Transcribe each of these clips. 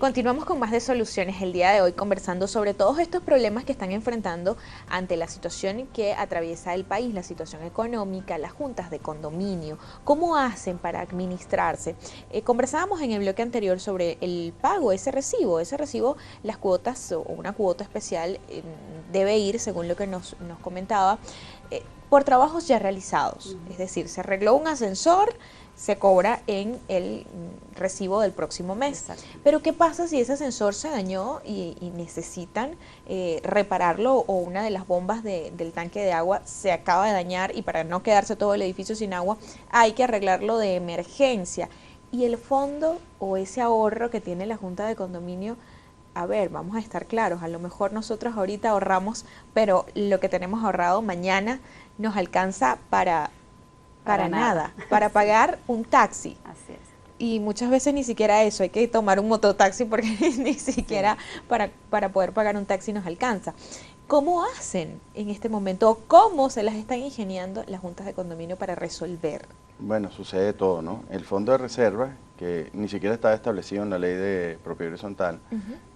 Continuamos con más de Soluciones el día de hoy, conversando sobre todos estos problemas que están enfrentando ante la situación que atraviesa el país, la situación económica, las juntas de condominio, cómo hacen para administrarse. Conversábamos en el bloque anterior sobre el pago, ese recibo, las cuotas o una cuota especial debe ir, según lo que nos comentaba, por trabajos ya realizados. Es decir, se arregló un ascensor, se cobra en el recibo del próximo mes. Exacto. Pero ¿qué pasa si ese ascensor se dañó y necesitan repararlo, o una de las bombas del tanque de agua se acaba de dañar y para no quedarse todo el edificio sin agua hay que arreglarlo de emergencia? Y el fondo o ese ahorro que tiene la Junta de Condominio, a ver, vamos a estar claros, a lo mejor nosotros ahorita ahorramos, pero lo que tenemos ahorrado mañana nos alcanza para nada, para pagar un taxi. Así es. Y muchas veces ni siquiera eso, hay que tomar un mototaxi porque ni siquiera para poder pagar un taxi nos alcanza. ¿Cómo hacen en este momento o cómo se las están ingeniando las juntas de condominio para resolver? Bueno, sucede todo, ¿no? El fondo de reserva, que ni siquiera estaba establecido en la ley de propiedad horizontal,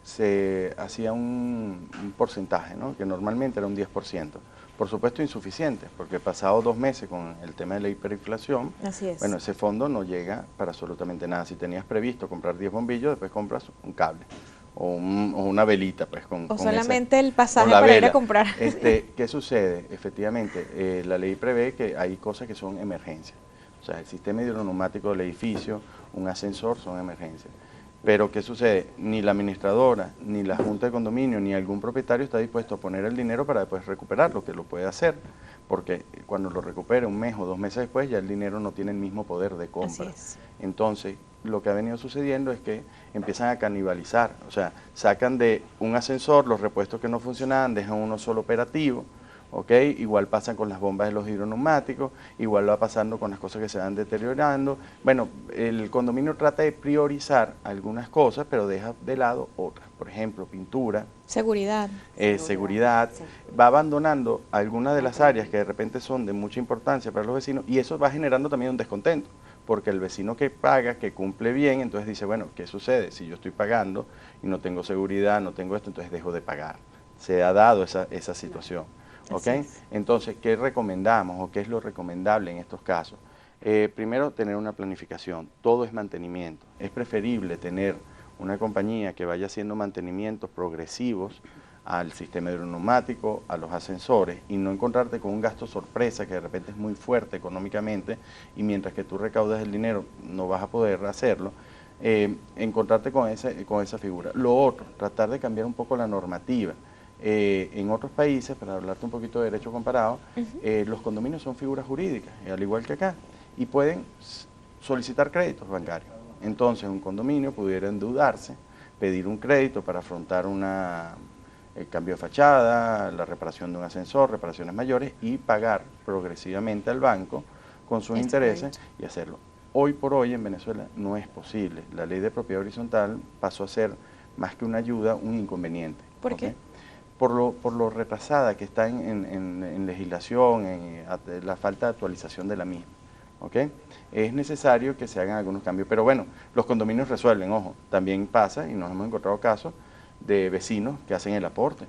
se hacía un porcentaje, ¿no? Que normalmente era un 10%. Por supuesto insuficiente, porque pasado 2 meses con el tema de la hiperinflación, Así es. bueno, ese fondo no llega para absolutamente nada. Si tenías previsto comprar 10 bombillos, después compras un cable o una velita, pues con solamente ese, el pasaje la para ir vela. a comprar. ¿Qué sucede? Efectivamente, la ley prevé que hay cosas que son emergencias. O sea, el sistema hidroneumático del edificio, un ascensor son emergencias. Pero ¿qué sucede? Ni la administradora, ni la junta de condominio, ni algún propietario está dispuesto a poner el dinero para después recuperarlo, que lo puede hacer, porque cuando lo recupere 1 mes o 2 meses después, ya el dinero no tiene el mismo poder de compra. Así es. Entonces, lo que ha venido sucediendo es que empiezan a canibalizar, o sea, sacan de un ascensor los repuestos que no funcionaban, dejan uno solo operativo, ¿ok? Igual pasa con las bombas de los hidroneumáticos, igual va pasando con las cosas que se van deteriorando. Bueno, el condominio trata de priorizar algunas cosas, pero deja de lado otras. Por ejemplo, pintura, Seguridad. seguridad. Sí. Va abandonando algunas de las áreas que de repente son de mucha importancia para los vecinos, y eso va generando también un descontento, porque el vecino que paga, que cumple bien, entonces dice, bueno, ¿qué sucede? Si yo estoy pagando y no tengo seguridad, no tengo esto, entonces dejo de pagar. Se ha dado esa situación. ¿Ok? Entonces, ¿qué recomendamos o qué es lo recomendable en estos casos? Primero, tener una planificación. Todo es mantenimiento. Es preferible tener una compañía que vaya haciendo mantenimientos progresivos al sistema hidroneumático, a los ascensores, y no encontrarte con un gasto sorpresa que de repente es muy fuerte económicamente, y mientras que tú recaudas el dinero no vas a poder hacerlo. Encontrarte con esa figura. Lo otro, tratar de cambiar un poco la normativa. En otros países, para hablarte un poquito de derecho comparado, los condominios son figuras jurídicas, al igual que acá, y pueden solicitar créditos bancarios. Entonces, un condominio pudiera endeudarse, pedir un crédito para afrontar el cambio de fachada, la reparación de un ascensor, reparaciones mayores, y pagar progresivamente al banco con sus intereses y hacerlo. Hoy por hoy en Venezuela no es posible. La ley de propiedad horizontal pasó a ser, más que una ayuda, un inconveniente. ¿Por qué? Por lo retrasada que está en legislación, en la falta de actualización de la misma. ¿Okay? Es necesario que se hagan algunos cambios, pero bueno, los condominios resuelven, ojo, también pasa, y nos hemos encontrado casos de vecinos que hacen el aporte,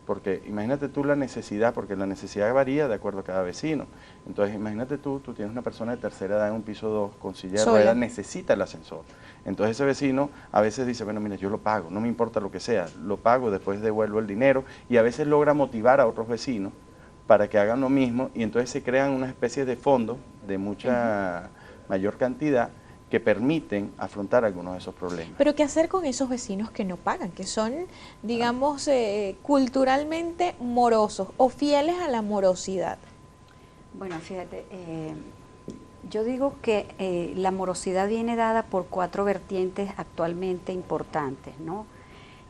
porque imagínate tú la necesidad, porque la necesidad varía de acuerdo a cada vecino. Entonces imagínate tú tienes una persona de tercera edad en un piso 2 con silla de ruedas, necesita el ascensor. Entonces ese vecino a veces dice, bueno, mira, yo lo pago, no me importa lo que sea, lo pago, después devuelvo el dinero, y a veces logra motivar a otros vecinos para que hagan lo mismo, y entonces se crean una especie de fondos de mucha mayor cantidad que permiten afrontar algunos de esos problemas. Pero ¿qué hacer con esos vecinos que no pagan, que son, digamos, culturalmente morosos o fieles a la morosidad? Bueno, fíjate, yo digo que la morosidad viene dada por 4 vertientes actualmente importantes, ¿no?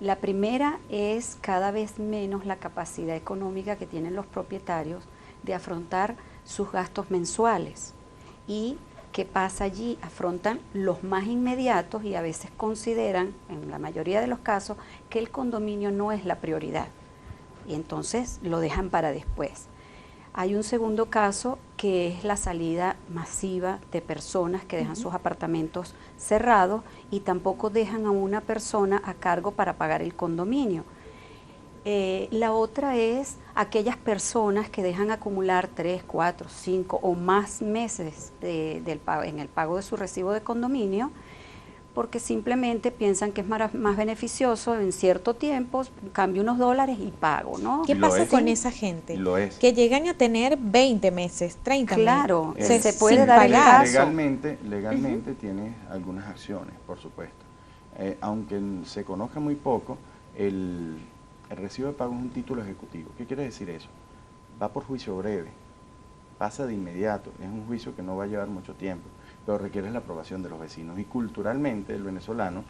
La primera es cada vez menos la capacidad económica que tienen los propietarios de afrontar sus gastos mensuales. ¿Y qué pasa allí? Afrontan los más inmediatos y a veces consideran, en la mayoría de los casos, que el condominio no es la prioridad. Y entonces lo dejan para después. Hay un segundo caso que es la salida masiva de personas que dejan sus apartamentos cerrados y tampoco dejan a una persona a cargo para pagar el condominio. La otra es aquellas personas que dejan acumular 3, 4, 5 o más meses en el pago de su recibo de condominio, porque simplemente piensan que es más beneficioso en cierto tiempo, cambio unos dólares y pago, ¿no? ¿Qué pasa con esa gente? Lo es. Que llegan a tener 20 meses, 30 Claro, meses. se puede sin dar el pagar. caso. Legalmente tienes algunas acciones, por supuesto. Aunque se conozca muy poco, el recibo de pago es un título ejecutivo. ¿Qué quiere decir eso? Va por juicio breve, pasa de inmediato, es un juicio que no va a llevar mucho tiempo, pero requiere la aprobación de los vecinos. Y culturalmente el venezolano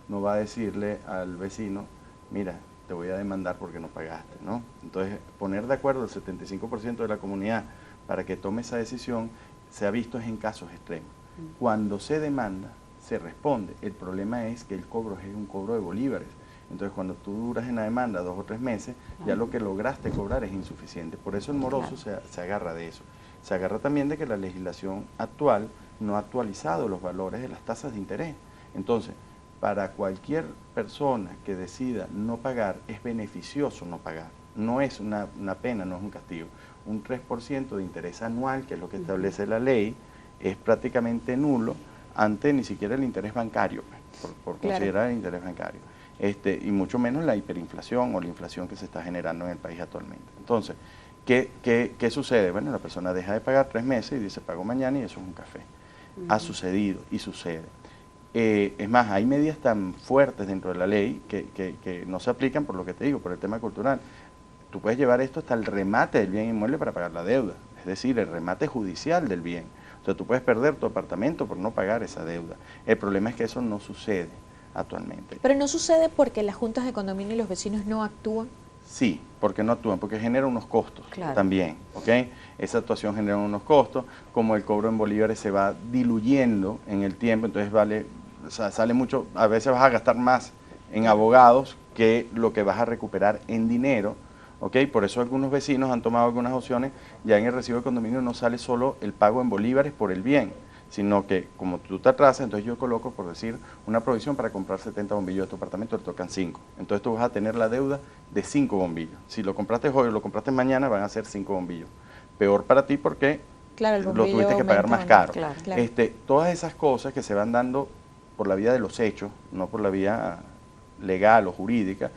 no va a decirle al vecino, mira, te voy a demandar porque no pagaste, ¿no? Entonces, poner de acuerdo el 75% de la comunidad para que tome esa decisión se ha visto en casos extremos. Cuando se demanda, se responde. El problema es que el cobro es un cobro de bolívares. Entonces, cuando tú duras en la demanda 2 o 3 meses, ya lo que lograste cobrar es insuficiente. Por eso el moroso se agarra de eso. Se agarra también de que la legislación actual no ha actualizado los valores de las tasas de interés. Entonces, para cualquier persona que decida no pagar, es beneficioso no pagar. No es una pena, no es un castigo. Un 3% de interés anual, que es lo que establece la ley, es prácticamente nulo ante ni siquiera el interés bancario, por considerar el interés bancario. Y mucho menos la hiperinflación o la inflación que se está generando en el país actualmente. Entonces, ¿qué sucede? Bueno, la persona deja de pagar 3 meses y dice, pago mañana y eso es un café. Ha sucedido y sucede. Es más, hay medidas tan fuertes dentro de la ley que no se aplican por lo que te digo, por el tema cultural. Tú puedes llevar esto hasta el remate del bien inmueble para pagar la deuda, es decir, el remate judicial del bien. O sea, tú puedes perder tu apartamento por no pagar esa deuda. El problema es que eso no sucede actualmente. Pero no sucede porque las juntas de condominio y los vecinos no actúan. Sí, porque no actúan, porque genera unos costos también, ¿ok? Esa actuación genera unos costos, como el cobro en bolívares se va diluyendo en el tiempo, entonces sale mucho, a veces vas a gastar más en abogados que lo que vas a recuperar en dinero, ¿ok? Por eso algunos vecinos han tomado algunas opciones, ya en el recibo de condominio no sale solo el pago en bolívares por el bien, sino que como tú te atrasas, entonces yo coloco, por decir, una provisión para comprar 70 bombillos de tu apartamento, te tocan 5. Entonces tú vas a tener la deuda de 5 bombillos. Si lo compraste hoy o lo compraste mañana, van a ser 5 bombillos. Peor para ti porque lo tuviste que pagar más caro. Todas esas cosas que se van dando por la vía de los hechos, no por la vía legal o jurídica,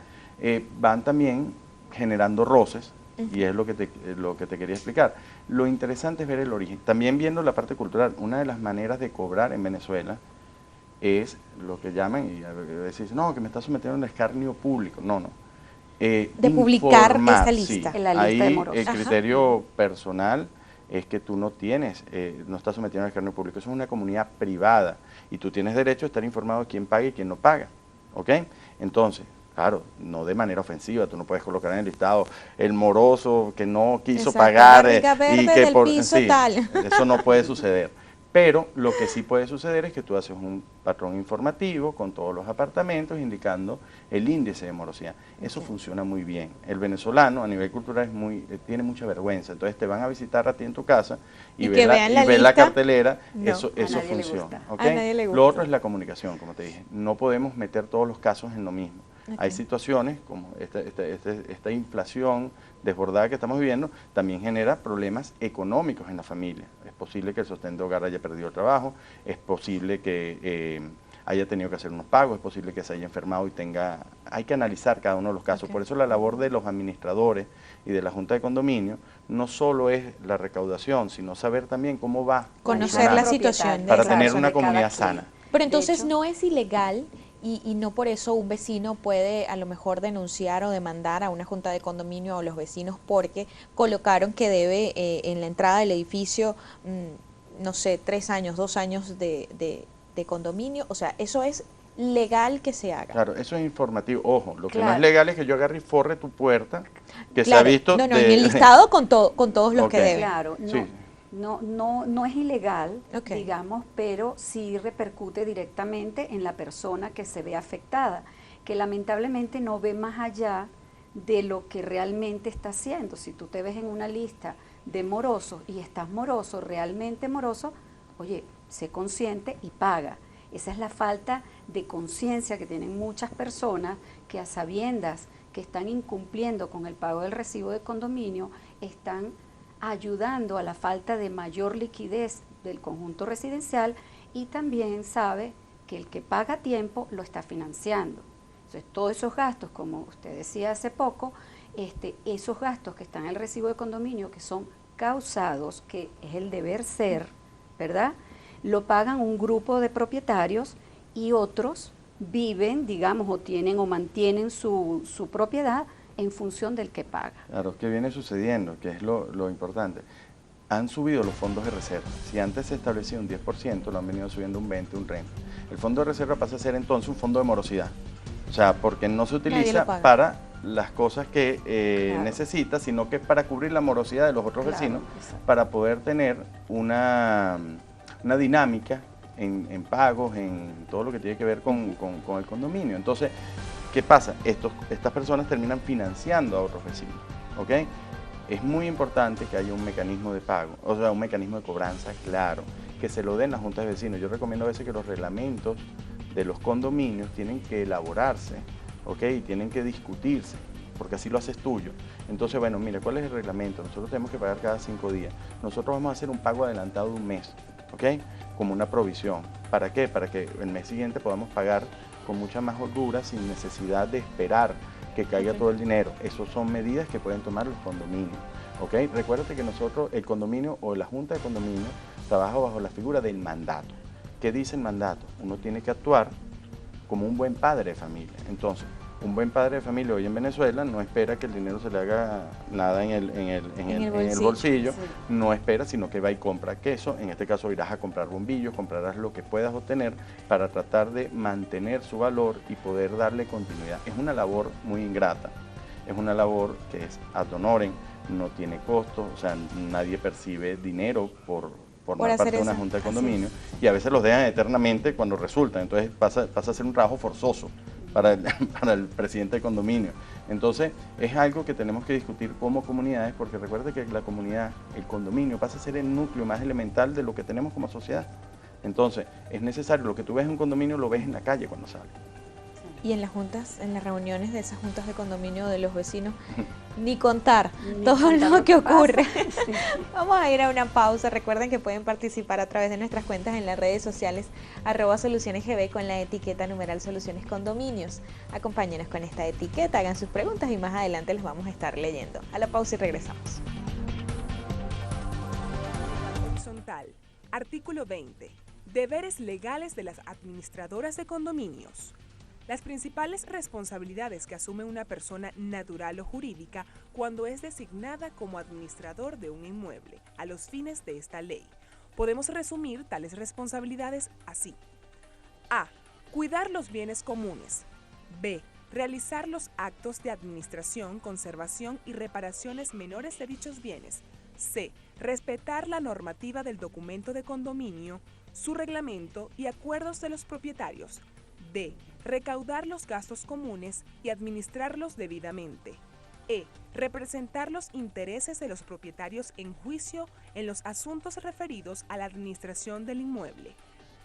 van también generando roces. Y es lo que te quería explicar. Lo interesante es ver el origen. También viendo la parte cultural, una de las maneras de cobrar en Venezuela es lo que llaman, y a veces dicen, no, que me está sometiendo a un escarnio público. No. De publicar esa lista. Sí, la lista de morosos. El criterio personal es que tú no estás sometiendo a un escarnio público. Eso es una comunidad privada y tú tienes derecho a estar informado de quién paga y quién no paga. ¿Ok? Entonces, claro, no de manera ofensiva, tú no puedes colocar en el listado el moroso que no quiso pagar y que del piso tal. Eso no puede suceder. Pero lo que sí puede suceder es que tú haces un patrón informativo con todos los apartamentos indicando el índice de morosidad. Eso funciona muy bien. El venezolano a nivel cultural tiene mucha vergüenza. Entonces te van a visitar a ti en tu casa y ves la cartelera, no, eso funciona. ¿Okay? A nadie le gusta. Lo otro es la comunicación, como te dije. No podemos meter todos los casos en lo mismo. Hay situaciones como esta inflación desbordada que estamos viviendo, también genera problemas económicos en la familia. Es posible que el sostén de hogar haya perdido el trabajo, es posible que haya tenido que hacer unos pagos, es posible que se haya enfermado y hay que analizar cada uno de los casos. Por eso la labor de los administradores y de la Junta de Condominio no solo es la recaudación, sino saber también cómo va. Conocer la situación. Para tener una comunidad sana. Pero entonces no es ilegal. Y no por eso un vecino puede a lo mejor denunciar o demandar a una junta de condominio o los vecinos porque colocaron que debe en la entrada del edificio, no sé, 3 años, 2 años de condominio. O sea, eso es legal que se haga. Claro, eso es informativo. Ojo, lo que no es legal es que yo agarre y forre tu puerta, que se ha visto... No, en el listado con todos los que deben. Claro, no es ilegal, digamos, pero sí repercute directamente en la persona que se ve afectada, que lamentablemente no ve más allá de lo que realmente está haciendo. Si tú te ves en una lista de moroso y estás moroso, realmente moroso, oye, sé consciente y paga. Esa es la falta de conciencia que tienen muchas personas que a sabiendas que están incumpliendo con el pago del recibo de condominio, están ayudando a la falta de mayor liquidez del conjunto residencial y también sabe que el que paga a tiempo lo está financiando. Entonces, todos esos gastos, como usted decía hace poco, esos gastos que están en el recibo de condominio, que son causados, que es el deber ser, ¿verdad?, lo pagan un grupo de propietarios y otros viven, digamos, o tienen o mantienen su propiedad en función del que paga. Claro, ¿qué viene sucediendo? Que es lo importante. Han subido los fondos de reserva. Si antes se establecía un 10%, lo han venido subiendo un 20%, un 30%. El fondo de reserva pasa a ser entonces un fondo de morosidad. O sea, porque no se utiliza para las cosas que claro, necesita, sino que es para cubrir la morosidad de los otros vecinos, exacto, para poder tener una dinámica en pagos, en todo lo que tiene que ver con el condominio. Entonces, ¿qué pasa? Estas personas terminan financiando a otros vecinos, ¿ok? Es muy importante que haya un mecanismo de pago, o sea, un mecanismo de cobranza claro, que se lo den las juntas de vecinos. Yo recomiendo a veces que los reglamentos de los condominios tienen que elaborarse, ¿ok? Y tienen que discutirse, porque así lo haces tuyo. Entonces, bueno, mira, ¿cuál es el reglamento? Nosotros tenemos que pagar cada 5 días. Nosotros vamos a hacer un pago adelantado de un mes, ¿ok? Como una provisión. ¿Para qué? Para que el mes siguiente podamos pagar con mucha más holgura sin necesidad de esperar que caiga todo el dinero. Esas son medidas que pueden tomar los condominios, ¿ok? Recuérdate que nosotros, el condominio o la junta de condominio, trabaja bajo la figura del mandato. ¿Qué dice el mandato? Uno tiene que actuar como un buen padre de familia. Entonces, un buen padre de familia hoy en Venezuela no espera que el dinero se le haga nada en el bolsillo, sí, no espera, sino que va y compra queso. En este caso irás a comprar bombillos, comprarás lo que puedas obtener para tratar de mantener su valor y poder darle continuidad. Es una labor muy ingrata, es una labor que es ad honorem, no tiene costo, o sea, nadie percibe dinero por formar parte de una junta de condominio, y a veces los dejan eternamente cuando resulta, entonces pasa a ser un trabajo forzoso para el presidente de condominio. Entonces es algo que tenemos que discutir como comunidades, porque recuerda que la comunidad, el condominio, pasa a ser el núcleo más elemental de lo que tenemos como sociedad. Entonces es necesario, lo que tú ves en un condominio lo ves en la calle cuando sales. Y en las juntas, en las reuniones de esas juntas de condominio de los vecinos, ni contar todo lo que ocurre. Sí. Vamos a ir a una pausa. Recuerden que pueden participar a través de nuestras cuentas en las redes sociales @solucionesgb con la etiqueta numeral Soluciones Condominios. Acompáñenos con esta etiqueta, hagan sus preguntas y más adelante les vamos a estar leyendo. A la pausa y regresamos. Horizontal. Artículo 20. Deberes legales de las administradoras de condominios. Las principales responsabilidades que asume una persona natural o jurídica cuando es designada como administrador de un inmueble a los fines de esta ley. Podemos resumir tales responsabilidades así. A. Cuidar los bienes comunes. B. Realizar los actos de administración, conservación y reparaciones menores de dichos bienes. C. Respetar la normativa del documento de condominio, su reglamento y acuerdos de los propietarios. D. Recaudar los gastos comunes y administrarlos debidamente. E. Representar los intereses de los propietarios en juicio en los asuntos referidos a la administración del inmueble.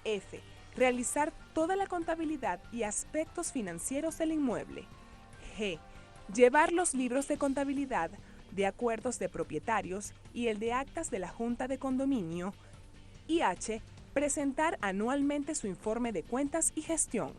F. Realizar toda la contabilidad y aspectos financieros del inmueble. G. Llevar los libros de contabilidad, de acuerdos de propietarios y el de actas de la Junta de Condominio. Y H. Presentar anualmente su informe de cuentas y gestión.